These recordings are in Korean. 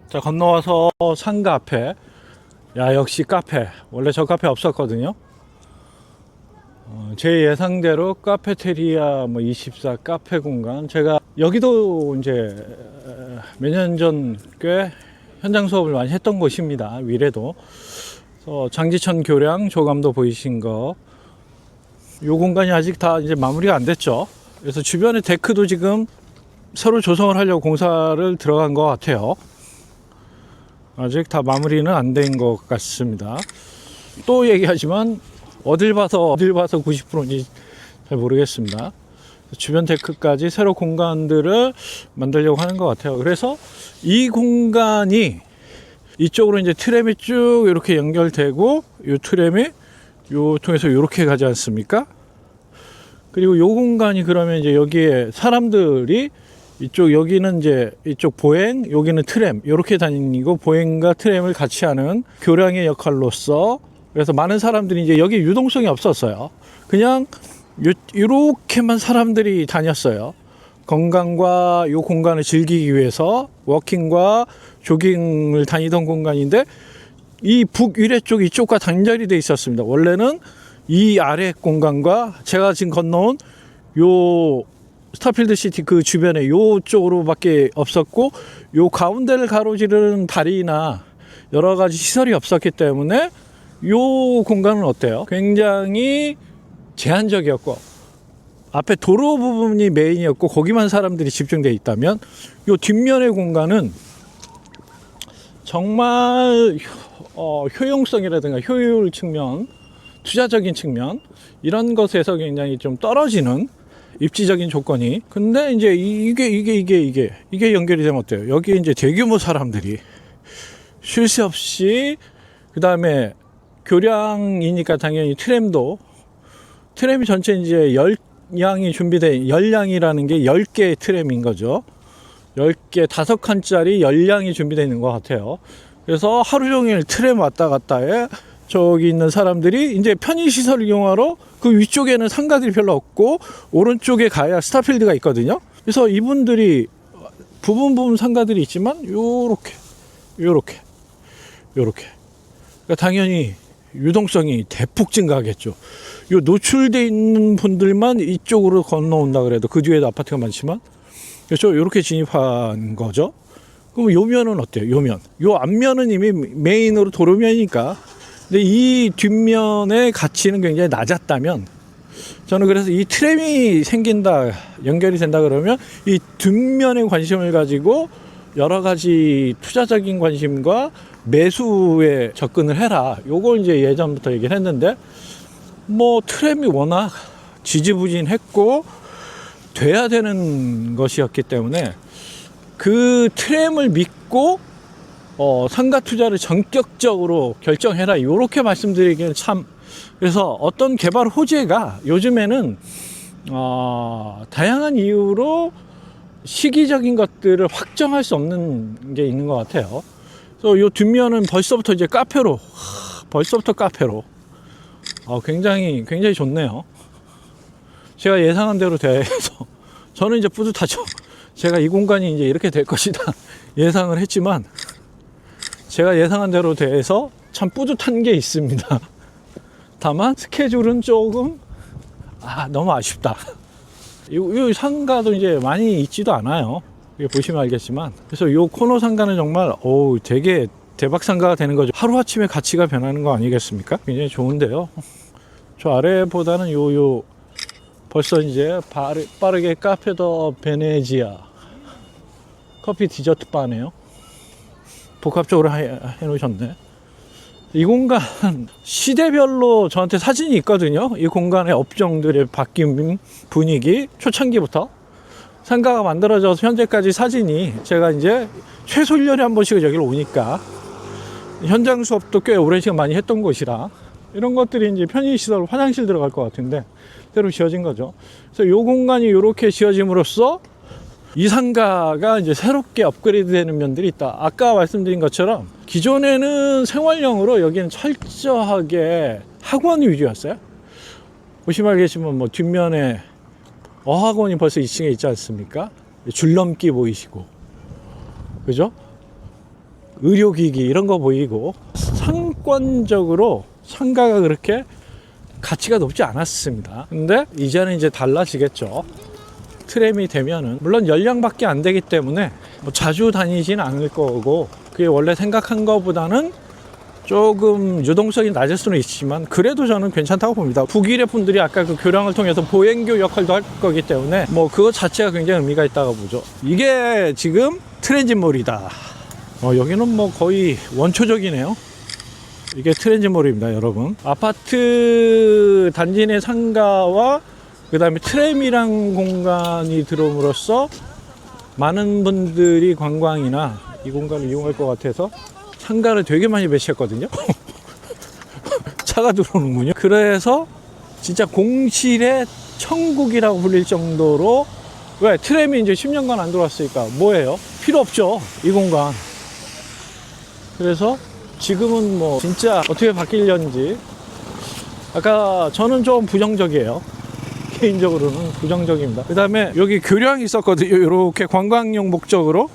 자, 건너와서 상가 앞에, 야, 역시 카페. 원래 저 카페 없었거든요. 제 예상대로 카페테리아 24 카페 공간. 제가 여기도 이제 몇 년 전 꽤 현장 수업을 많이 했던 곳입니다. 위례도. 장지천 교량 조감도 보이신 거. 요 공간이 아직 다 이제 마무리가 안 됐죠. 그래서 주변에 데크도 지금 새로 조성을 하려고 공사를 들어간 것 같아요. 아직 다 마무리는 안 된 것 같습니다. 또 얘기하지만 어딜 봐서 90%인지 잘 모르겠습니다. 주변 데크까지 새로 공간들을 만들려고 하는 것 같아요. 그래서 이 공간이 이쪽으로 이제 트램이 쭉 이렇게 연결되고, 이 트램이 요 통해서 이렇게 가지 않습니까? 그리고 요 공간이 그러면 이제 여기에 사람들이 이쪽, 여기는 이제 이쪽 보행, 여기는 트램, 이렇게 다니고 보행과 트램을 같이 하는 교량의 역할로서, 그래서 많은 사람들이 이제 여기 유동성이 없었어요. 그냥 이렇게만 사람들이 다녔어요. 건강과 이 공간을 즐기기 위해서 워킹과 조깅을 다니던 공간인데, 이 북위례 쪽 이쪽과 단절이 돼 있었습니다. 원래는 이 아래 공간과 제가 지금 건너온 요 스타필드 시티 그 주변에 요 쪽으로밖에 없었고, 요 가운데를 가로지르는 다리나 여러 가지 시설이 없었기 때문에 요 공간은 어때요? 굉장히 제한적이었고, 앞에 도로 부분이 메인이었고 거기만 사람들이 집중되어 있다면, 요 뒷면의 공간은 정말 효용성이라든가 효율 측면, 투자적인 측면, 이런 것에서 굉장히 좀 떨어지는 입지적인 조건이. 근데 이제 이게 연결이 되면 어때요? 여기 이제 대규모 사람들이 쉴 새 없이, 그 다음에 교량이니까 당연히 트램이 전체 이제 열량이 준비된, 열량이라는 게 10개의 트램인 거죠. 10개, 5칸짜리 열량이 준비되어 있는 것 같아요. 그래서 하루 종일 트램 왔다 갔다에 저기 있는 사람들이 이제 편의시설 이용하러, 그 위쪽에는 상가들이 별로 없고 오른쪽에 가야 스타필드가 있거든요. 그래서 이분들이 부분 상가들이 있지만 요렇게 그러니까 당연히 유동성이 대폭 증가하겠죠. 요 노출돼 있는 분들만 이쪽으로 건너온다 그래도, 그 뒤에도 아파트가 많지만, 그렇죠? 요렇게 진입한 거죠. 그럼 요 면은 어때요? 요 앞면은 이미 메인으로 도로면이니까. 근데 이 뒷면의 가치는 굉장히 낮았다면, 저는 그래서 이 트램이 생긴다, 연결이 된다 그러면 이 뒷면에 관심을 가지고 여러 가지 투자적인 관심과 매수에 접근을 해라. 요걸 이제 예전부터 얘기를 했는데, 트램이 워낙 지지부진했고 돼야 되는 것이었기 때문에 그 트램을 믿고 상가 투자를 전격적으로 결정해라, 요렇게 말씀드리기는 참. 그래서 어떤 개발 호재가 요즘에는 다양한 이유로 시기적인 것들을 확정할 수 없는 게 있는 것 같아요. 그래서 요 뒷면은 벌써부터 이제 카페로 굉장히 좋네요. 제가 예상한 대로 돼서 저는 이제 뿌듯하죠. 제가 이 공간이 이제 이렇게 될 것이다 예상을 했지만, 제가 예상한 대로 돼서 참 뿌듯한 게 있습니다. 다만 스케줄은 조금 너무 아쉽다. 이 상가도 이제 많이 있지도 않아요. 보시면 알겠지만. 그래서 이 코너 상가는 정말 되게 대박 상가가 되는 거죠. 하루아침에 가치가 변하는 거 아니겠습니까? 굉장히 좋은데요. 저 아래보다는 벌써 이제 빠르게 카페 더 베네지아 커피 디저트 바네요. 복합적으로 해놓으셨네. 이 공간 시대별로 저한테 사진이 있거든요. 이 공간의 업종들의 바뀐 분위기, 초창기부터 상가가 만들어져서 현재까지 사진이, 제가 이제 최소 1년에 한 번씩 여기로 오니까 현장 수업도 꽤 오랜 시간 많이 했던 곳이라, 이런 것들이 이제 편의시설, 화장실 들어갈 것 같은데 새로 지어진 거죠. 그래서 이 공간이 이렇게 지어짐으로써 이 상가가 이제 새롭게 업그레이드 되는 면들이 있다. 아까 말씀드린 것처럼 기존에는 생활용으로 여기는 철저하게 학원 위주였어요. 보시면 알겠지만 뒷면에 어학원이 벌써 2층에 있지 않습니까? 줄넘기 보이시고, 그죠? 의료기기 이런 거 보이고 상권적으로 상가가 그렇게 가치가 높지 않았습니다. 근데 이제는 이제 달라지겠죠. 트램이 되면은 물론 연령밖에 안 되기 때문에 뭐 자주 다니진 않을 거고 그게 원래 생각한 것보다는 조금 유동성이 낮을 수는 있지만 그래도 저는 괜찮다고 봅니다. 북일의 분들이 아까 그 교량을 통해서 보행교 역할도 할 거기 때문에 뭐 그것 자체가 굉장히 의미가 있다고 보죠. 이게 지금 트랜짓몰이다. 여기는 뭐 거의 원초적이네요. 이게 트랜짓몰입니다, 여러분. 아파트 단지 내 상가와 그 다음에 트램이란 공간이 들어옴으로써 많은 분들이 관광이나 이 공간을 이용할 것 같아서 상가를 되게 많이 배치했거든요. 차가 들어오는군요. 그래서 진짜 공실의 천국이라고 불릴 정도로 왜 트램이 이제 10년간 안 들어왔으니까 뭐예요? 필요 없죠, 이 공간. 그래서 지금은 뭐 진짜 어떻게 바뀌려는지 아까 저는 좀 부정적이에요. 개인적으로는 부정적입니다. 그 다음에 여기 교량이 있었거든요. 이렇게 관광용 목적으로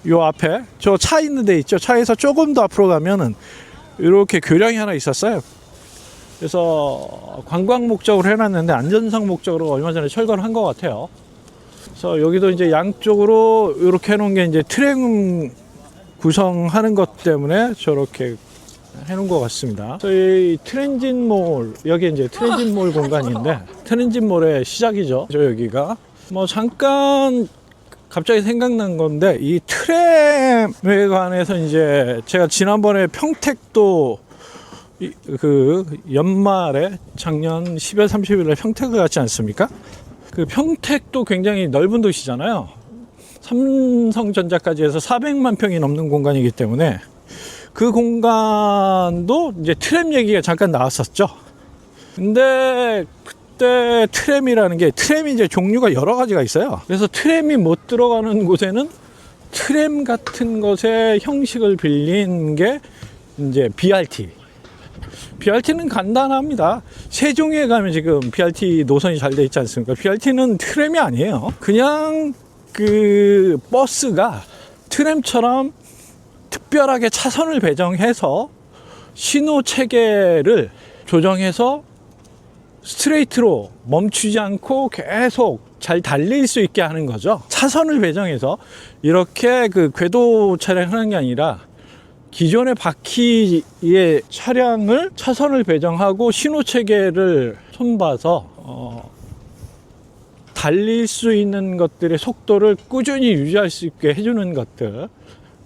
요 앞에 저 차 있는 데 있죠. 차에서 조금 더 앞으로 가면은 이렇게 교량이 하나 있었어요. 그래서 관광 목적으로 해놨는데 안전상 목적으로 얼마 전에 철거를 한 것 같아요. 그래서 여기도 이제 양쪽으로 이렇게 해놓은 게 이제 트램 구성하는 것 때문에 저렇게 해놓은 것 같습니다. 저희 트랜짓몰, 여기 이제 트랜짓몰 공간인데 트랜짓몰의 시작이죠. 저 여기가 뭐 잠깐 갑자기 생각난 건데 이 트램에 관해서 이제 제가 지난번에 평택도 그 연말에 작년 10월 30일에 평택을 갔지 않습니까? 그 평택도 굉장히 넓은 도시잖아요. 삼성전자까지 해서 400만 평이 넘는 공간이기 때문에 그 공간도 이제 트램 얘기가 잠깐 나왔었죠. 근데 그때 트램이라는 게 트램이 이제 종류가 여러 가지가 있어요. 그래서 트램이 못 들어가는 곳에는 트램 같은 것의 형식을 빌린 게 이제 BRT. BRT는 간단합니다. 세종에 가면 지금 BRT 노선이 잘 돼 있지 않습니까? BRT는 트램이 아니에요. 그냥 그 버스가 트램처럼 특별하게 차선을 배정해서 신호 체계를 조정해서 스트레이트로 멈추지 않고 계속 잘 달릴 수 있게 하는 거죠. 차선을 배정해서 이렇게 그 궤도 차량하는 게 아니라 기존의 바퀴의 차량을 차선을 배정하고 신호 체계를 손봐서 달릴 수 있는 것들의 속도를 꾸준히 유지할 수 있게 해주는 것들.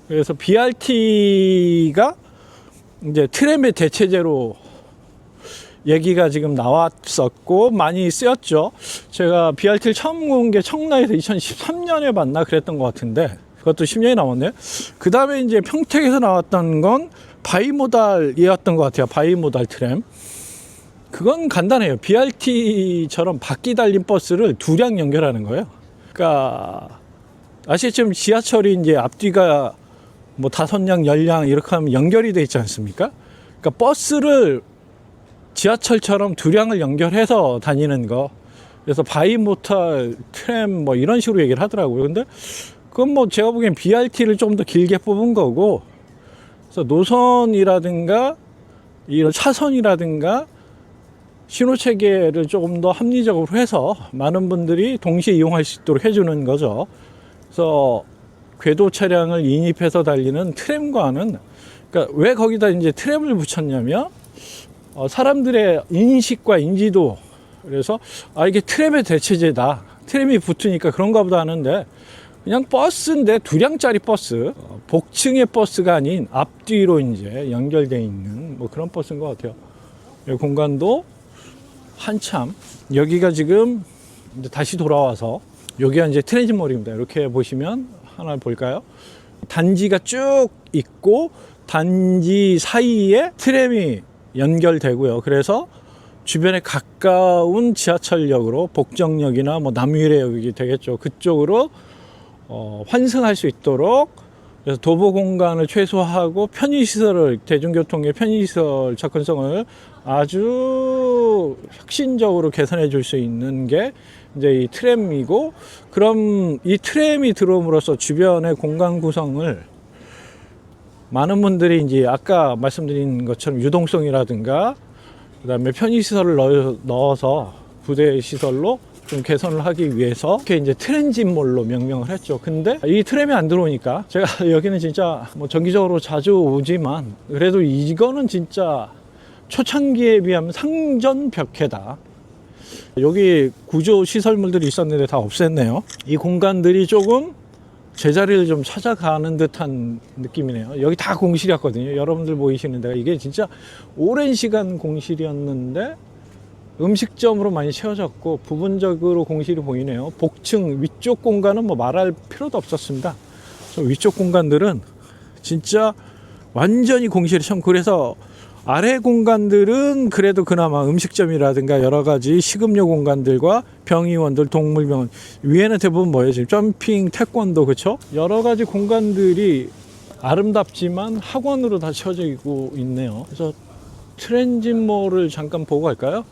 그래서 BRT가 이제 트램의 대체제로 얘기가 지금 나왔었고 많이 쓰였죠. 제가 BRT를 처음 본 게 청라에서 2013년에 봤나 그랬던 것 같은데 그것도 10년이 넘었네요. 그 다음에 이제 평택에서 나왔던 건 바이모달이었던 것 같아요. 바이모달 트램. 그건 간단해요. BRT처럼 바퀴 달린 버스를 두량 연결하는 거예요. 그러니까 아시겠지만 지하철이 이제 앞뒤가 뭐 5량, 10량 이렇게 하면 연결이 돼 있지 않습니까? 그러니까 버스를 지하철처럼 두량을 연결해서 다니는 거. 그래서 바이모탈 트램 뭐 이런 식으로 얘기를 하더라고요. 근데 그건 뭐 제가 보기엔 BRT를 좀 더 길게 뽑은 거고, 그래서 노선이라든가 이런 차선이라든가 신호 체계를 조금 더 합리적으로 해서 많은 분들이 동시에 이용할 수 있도록 해주는 거죠. 그래서 궤도 차량을 인입해서 달리는 트램과는, 그러니까 왜 거기다 이제 트램을 붙였냐면 사람들의 인식과 인지도, 그래서 이게 트램의 대체제다, 트램이 붙으니까 그런가 보다 하는데 그냥 버스인데 두량짜리 버스, 복층의 버스가 아닌 앞뒤로 이제 연결되어 있는 뭐 그런 버스인 것 같아요. 이 공간도 한참, 여기가 지금 이제 다시 돌아와서 여기가 이제 트랜짓몰입니다. 이렇게 보시면 하나 볼까요? 단지가 쭉 있고 단지 사이에 트램이 연결되고요. 그래서 주변에 가까운 지하철역으로 복정역이나 뭐 남위례역이 되겠죠. 그쪽으로 환승할 수 있도록, 그래서 도보 공간을 최소화하고 편의시설을, 대중교통의 편의시설 접근성을 아주 혁신적으로 개선해 줄 수 있는 게 이제 이 트램이고, 그럼 이 트램이 들어옴으로써 주변의 공간 구성을 많은 분들이 이제 아까 말씀드린 것처럼 유동성이라든가 그다음에 편의시설을 넣어서 부대 시설로 좀 개선을 하기 위해서 이렇게 이제 트랜짓몰로 명명을 했죠. 근데 이 트램이 안 들어오니까 제가 여기는 진짜 뭐 정기적으로 자주 오지만 그래도 이거는 진짜 초창기에 비하면 상전벽해다. 여기 구조 시설물들이 있었는데 다 없앴네요. 이 공간들이 조금 제자리를 좀 찾아가는 듯한 느낌이네요. 여기 다 공실이었거든요. 여러분들 보이시는 데가 이게 진짜 오랜 시간 공실이었는데 음식점으로 많이 채워졌고 부분적으로 공실이 보이네요. 복층 위쪽 공간은 뭐 말할 필요도 없었습니다. 저 위쪽 공간들은 진짜 완전히 공실이 참, 그래서 아래 공간들은 그래도 그나마 음식점이라든가 여러 가지 식음료 공간들과 병의원들, 동물병원, 위에는 대부분 뭐예요? 지금 점핑, 태권도, 그쵸? 여러 가지 공간들이 아름답지만 학원으로 다 채워지고 있네요. 그래서 트랜짓몰을 잠깐 보고 갈까요?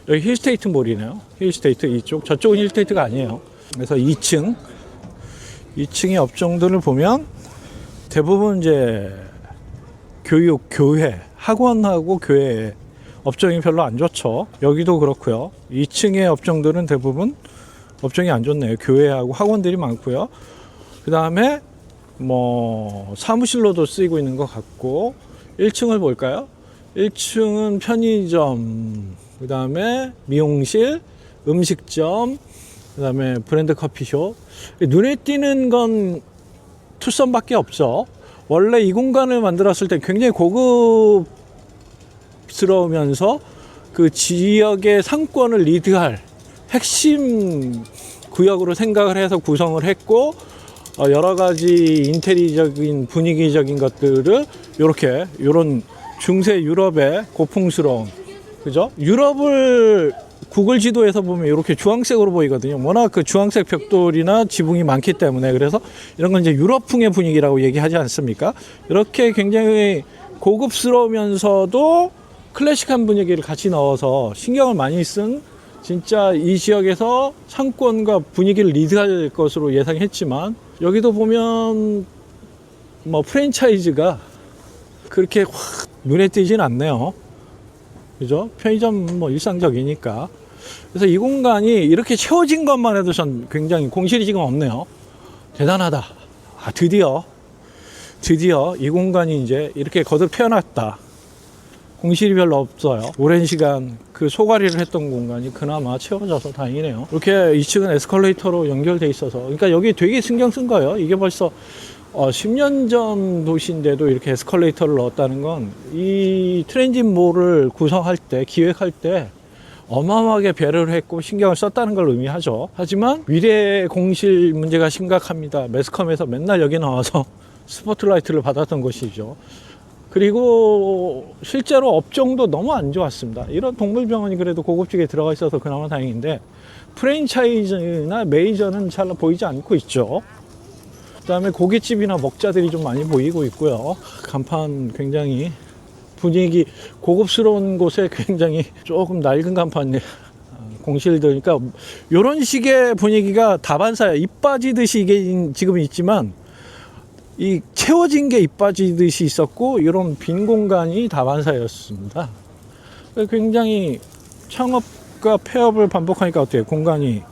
여기 힐스테이트 몰이네요. 힐스테이트 이쪽, 저쪽은 힐스테이트가 아니에요. 그래서 2층의 업종들을 보면 대부분 이제 교육, 교회, 학원하고 교회 업종이 별로 안 좋죠. 여기도 그렇고요. 2층의 업종들은 대부분 업종이 안 좋네요. 교회하고 학원들이 많고요. 그 다음에 뭐 사무실로도 쓰이고 있는 것 같고, 1층을 볼까요? 1층은 편의점, 그 다음에 미용실, 음식점, 그 다음에 브랜드 커피숍. 눈에 띄는 건 투썸밖에 없죠. 원래 이 공간을 만들었을 때 굉장히 고급스러우면서 그 지역의 상권을 리드할 핵심 구역으로 생각을 해서 구성을 했고, 여러 가지 인테리어적인 분위기적인 것들을 요런 중세 유럽의 고풍스러운, 그죠? 유럽을 구글 지도에서 보면 이렇게 주황색으로 보이거든요. 워낙 그 주황색 벽돌이나 지붕이 많기 때문에. 그래서 이런 건 이제 유럽풍의 분위기라고 얘기하지 않습니까? 이렇게 굉장히 고급스러우면서도 클래식한 분위기를 같이 넣어서 신경을 많이 쓴, 진짜 이 지역에서 상권과 분위기를 리드할 것으로 예상했지만, 여기도 보면 뭐 프랜차이즈가 그렇게 확 눈에 띄진 않네요. 그죠? 편의점 뭐 일상적이니까. 그래서 이 공간이 이렇게 채워진 것만 해도 전 굉장히 공실이 지금 없네요. 대단하다. 드디어 이 공간이 이제 이렇게 거듭 태어났다. 공실이 별로 없어요. 오랜 시간 그 소가리를 했던 공간이 그나마 채워져서 다행이네요. 이렇게 2층은 에스컬레이터로 연결돼 있어서, 그러니까 여기 되게 신경 쓴 거예요. 이게 벌써 10년 전 도시인데도 이렇게 에스컬레이터를 넣었다는 건 이 트랜짓몰을 구성할 때, 기획할 때 어마어마하게 배려를 했고 신경을 썼다는 걸 의미하죠. 하지만 위례 공실 문제가 심각합니다. 매스컴에서 맨날 여기 나와서 스포트라이트를 받았던 것이죠. 그리고 실제로 업종도 너무 안 좋았습니다. 이런 동물병원이 그래도 고급지게 들어가 있어서 그나마 다행인데, 프랜차이즈나 메이저는 잘 보이지 않고 있죠. 그 다음에 고깃집이나 먹자들이 좀 많이 보이고 있고요. 간판 굉장히 분위기 고급스러운 곳에 굉장히 조금 낡은 간판 공실들, 그러니까 이런 식의 분위기가 다반사야. 입 빠지듯이 이게 지금 있지만 이 채워진 게 입 빠지듯이 있었고, 이런 빈 공간이 다반사였습니다. 굉장히 창업과 폐업을 반복하니까 어때요? 공간이,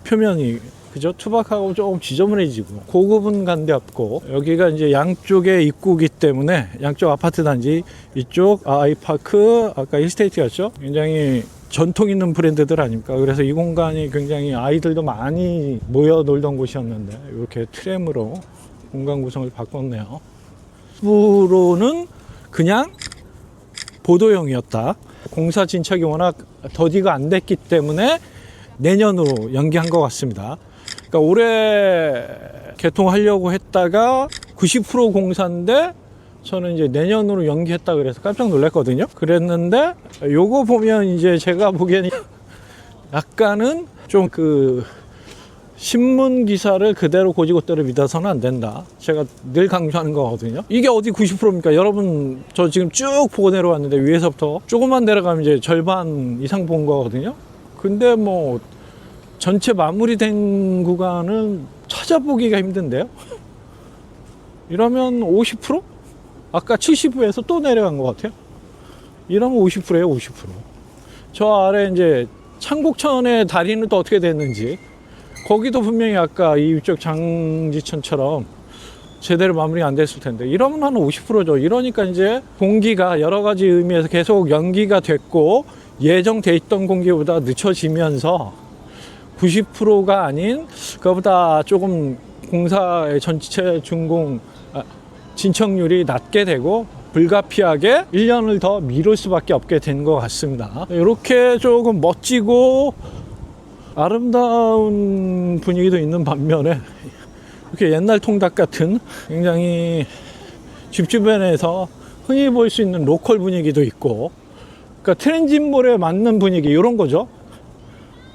표면이, 그죠? 투박하고 조금 지저분해지고, 고급은 간데 없고, 여기가 이제 양쪽에 입구기 때문에 양쪽 아파트 단지, 이쪽 아이파크, 아까 힐스테이트였죠? 굉장히 전통 있는 브랜드들 아닙니까? 그래서 이 공간이 굉장히 아이들도 많이 모여 놀던 곳이었는데 이렇게 트램으로 공간 구성을 바꿨네요. 앞으로는 그냥 보도용이었다. 공사 진척이 워낙 더디가 안 됐기 때문에 내년으로 연기한 것 같습니다. 그러니까 올해 개통하려고 했다가 90% 공사인데 저는 이제 내년으로 연기했다 그래서 깜짝 놀랐거든요. 그랬는데 요거 보면 이제 제가 보기에는 약간은 좀 그 신문 기사를 그대로 고지고대로 믿어서는 안 된다. 제가 늘 강조하는 거거든요. 이게 어디 90%입니까? 여러분, 저 지금 쭉 보고 내려왔는데 위에서부터 조금만 내려가면 이제 절반 이상 본 거거든요. 근데 뭐 전체 마무리된 구간은 찾아보기가 힘든데요. 이러면 50%? 아까 70에서 또 내려간 것 같아요. 이러면 50%예요, 50%. 저 아래 이제 창곡천의 다리는 또 어떻게 됐는지, 거기도 분명히 아까 이쪽 장지천처럼 제대로 마무리가 안 됐을 텐데, 이러면 한 50%죠. 이러니까 이제 공기가 여러 가지 의미에서 계속 연기가 됐고, 예정돼 있던 공기보다 늦춰지면서 90%가 아닌 그거보다 조금 공사의 전체 진척률이 낮게 되고, 불가피하게 1년을 더 미룰 수밖에 없게 된 것 같습니다. 이렇게 조금 멋지고 아름다운 분위기도 있는 반면에, 이렇게 옛날 통닭 같은 굉장히 집 주변에서 흔히 볼 수 있는 로컬 분위기도 있고, 그러니까 트랜짓몰에 맞는 분위기, 이런 거죠.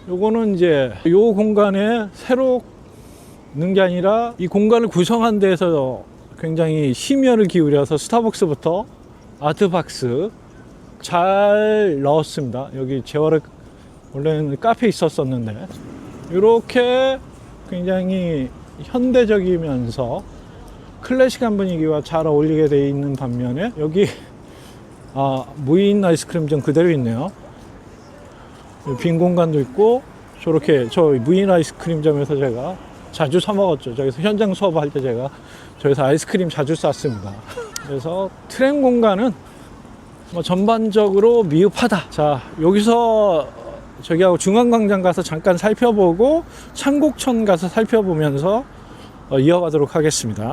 요거는 이제 요 공간에 새로 넣는 게 아니라 이 공간을 구성한 데서 굉장히 심혈을 기울여서 스타벅스부터 아트박스 잘 넣었습니다. 여기 재활의 원래는 카페 있었었는데, 이렇게 굉장히 현대적이면서 클래식한 분위기와 잘 어울리게 되어 있는 반면에, 여기 무인 아이스크림점 그대로 있네요. 빈 공간도 있고, 저렇게 저 무인 아이스크림점에서 제가 자주 사 먹었죠. 저기서 현장 수업할 때 제가 저기서 아이스크림 자주 쌌습니다. 그래서 트램 공간은 뭐 전반적으로 미흡하다. 자, 여기서 저기하고 중앙광장 가서 잠깐 살펴보고 창곡천 가서 살펴보면서 이어가도록 하겠습니다.